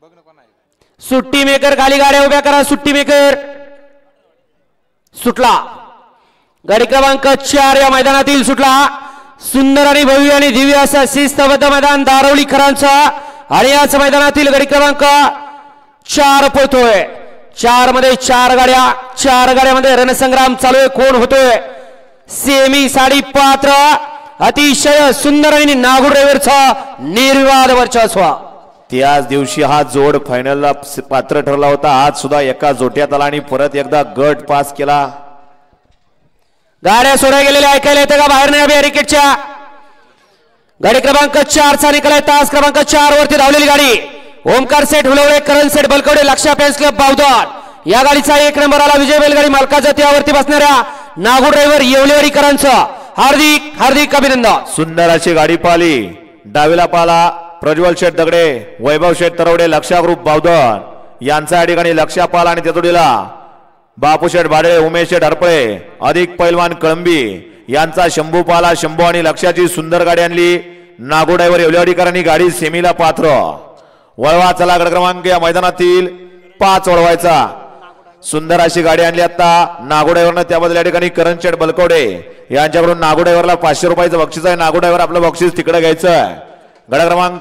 सुट्टी मेकर खाली गाड्या उभ्या करा. सुट्टी मेकर सुटला. गाडी क्रमांक 4 या मैदानातील सुटला. सुंदर आणि भव्य आणि दिव्य असा शिस्तबद्ध मैदान दारवलीकरांचा आणि याच मैदानातील गाडी क्रमांक 4 पळतोय. 4 मध्ये 4 गाड्या. 4 गाड्यामध्ये रणसंग्राम चालू आहे. कोण होतोय सेमी साडी पात्र. अतिशय सुंदर आणि नागूर ड्रायव्हरचा निर्विवाद वर्चस्व. त्याच दिवशी हा जोड फायनलला पात्र ठरला होता. आज सुद्धा एका जोट्यात आला आणि परत एकदा गट पास केला. गाड्या सोडा गेलेल्या ऐकायला येतं का बाहेर नाही बॅरिकेडच्या. गाडी क्रमांक 4 चा निकाल आहे. तास क्रमांक 4 वरती धावलेली गाडी ओमकार सेठ हुलवळे करण सेठ बलकवडे लक्षा फॅन्स क्लब बावधन या गाडीचा 1 नंबर आला. विजय बैलगाडी मालकाच्या त्यावरती बसणाऱ्या नागू ड्रायव्हर येवलेवाडीकरांचं हार्दिक हार्दिक अभिनंदन. सुंदर अशी गाडी पाहिली. डावीला पाला प्रज्वल शेठ दगडे, वैभव शेठ तरवडे, लक्षा ग्रुप बावधन यांचा या ठिकाणी लक्षा पाला आणि तेतुडीला बापू शेठ भाडे, उमेश शेठ हरपळे अधिक पैलवान कळंबी यांचा शंभू पाला. शंभू आणि लक्षाची सुंदर गाडी आणली. नागू ड्रायव्हर येवलेवाडीकरांनी गाडी सेमीला पात्र. वळवा चला गट क्रमांक या मैदानातील 5 वळवायचा. सुंदर अशी गाडी आणली आता नागू ड्रायव्हरनं. त्याबद्दल या ठिकाणी करण शेठ बलकवडे यांच्याकडून नागू ड्रायव्हरला 500 रुपयाचं बक्षीस आहे. नागू ड्रायव्हर आपलं बक्षीस तिकडे घ्यायचं. गट क्रमांक